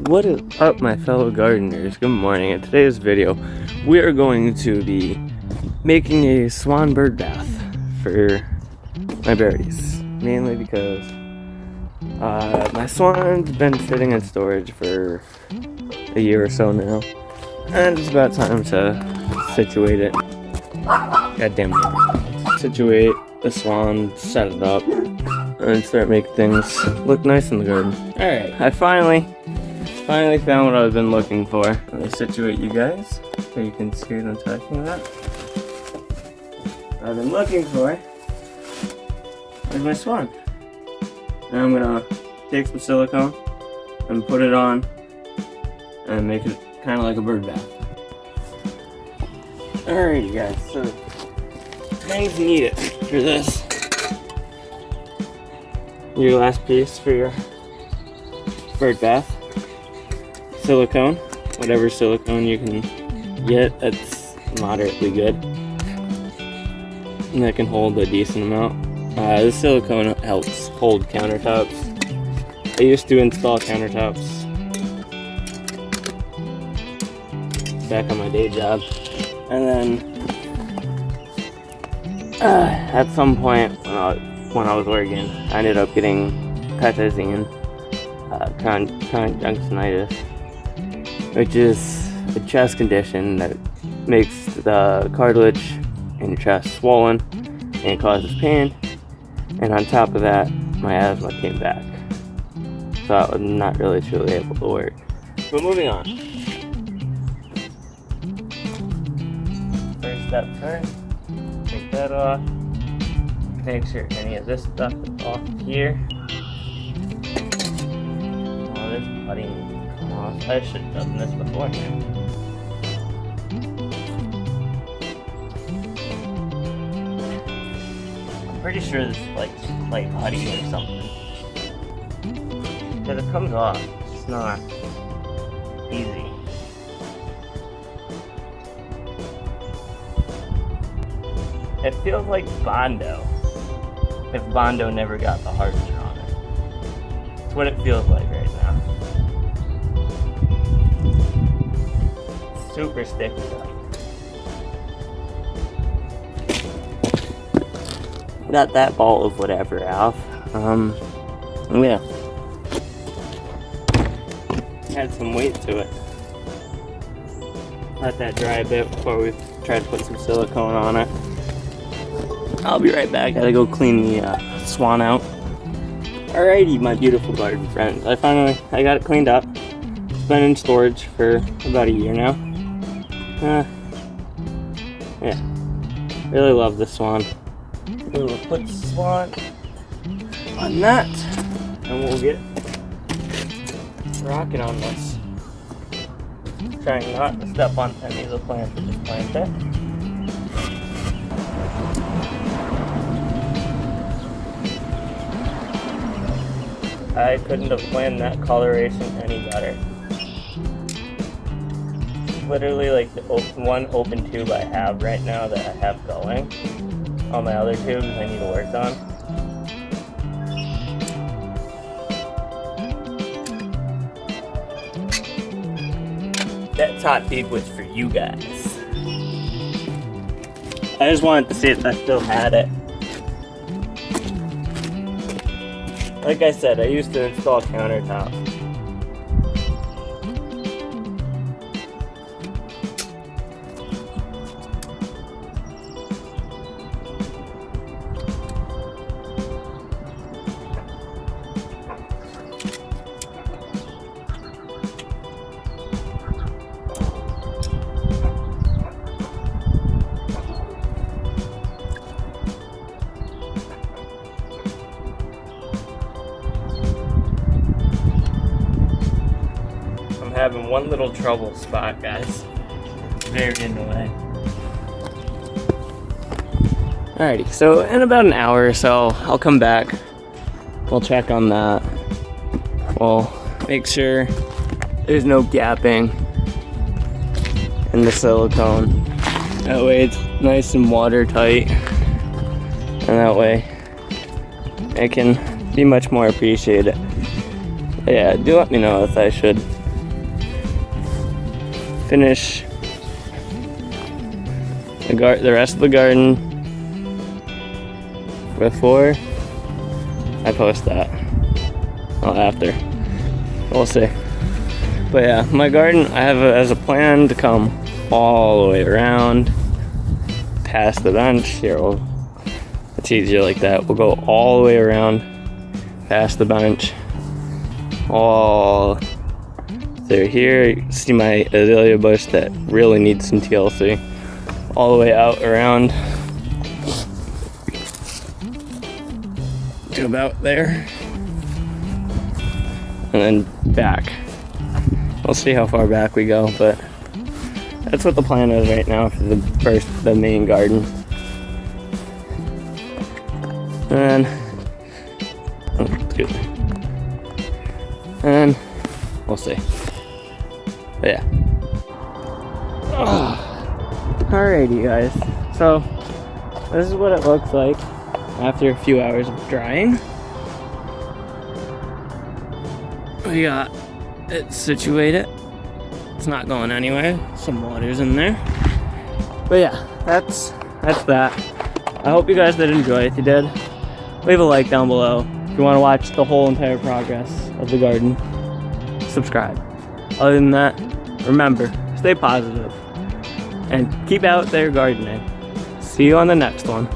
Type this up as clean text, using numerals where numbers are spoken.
What is up, my fellow gardeners? Good morning. In today's video, we are going to be making a swan bird bath for my berries. Mainly because my swan's been sitting in storage for a year or so now. And it's about time to situate it. God damn it. Situate the swan, set it up, and start making things look nice in the garden. Alright, I finally found what I've been looking for. Let me situate you guys so you can see what I'm talking about. What I've been looking for is my swan. Now I'm gonna take some silicone and put it on and make it kind of like a bird bath. Alrighty guys, so things needed for this. Your last piece for your bird bath. Silicone, whatever silicone you can get that's moderately good and that can hold a decent amount. The silicone helps hold countertops. I used to install countertops back on my day job, and then at some point when I was working, I ended up getting petazine, conjunctivitis, which is a chest condition that makes the cartilage in your chest swollen and it causes pain. And on top of that, my asthma came back, so I was not really truly able to work. But moving on. First step first, take that off. Make sure any of this stuff is off here. Oh, this putty needs to come off. I should have done this beforehand. I'm pretty sure this is like clay putty or something. Because it comes off. It's not easy. It feels like Bondo. If Bondo never got the hardener on it. That's what it feels like right now. Super sticky though. Got that ball of whatever off. Yeah. Add some weight to it. Let that dry a bit before we try to put some silicone on it. I'll be right back. Gotta go clean the swan out. Alrighty, my beautiful garden friends. I got it cleaned up. It's been in storage for about a year now. Yeah. Really love this swan. We'll put the swan on that, and we'll get rocking on this. Trying not to step on any of the plants that just planted. I couldn't have planned that coloration any better. Literally like the one open tube I have right now that I have going. All my other tubes I need to work on. That top bead was for you guys. I just wanted to see if I still had it. Like I said, I used to install countertops. Having one little trouble spot, guys. Very in the way. Alrighty, so in about an hour or so, I'll come back. We'll check on that. We'll make sure there's no gapping in the silicone. That way it's nice and watertight. And that way it can be much more appreciated. But yeah, do let me know if I should finish the rest of the garden before I post that. Well, after. We'll see. But yeah, my garden, I have as a plan to come all the way around, past the bench. Here, it's easier like that. We'll go all the way around, past the bench, all through here. You see my azalea bush that really needs some TLC. All the way out around to about there, and then back. We'll see how far back we go, but that's what the plan is right now for the main garden. And we'll see. But yeah. Alrighty, guys. So this is what it looks like after a few hours of drying. We got it situated. It's not going anywhere. Some water's in there. But yeah, that's that. I hope you guys did enjoy. If you did, leave a like down below. If you want to watch the whole entire progress of the garden, subscribe. Other than that, remember, stay positive and keep out there gardening. See you on the next one.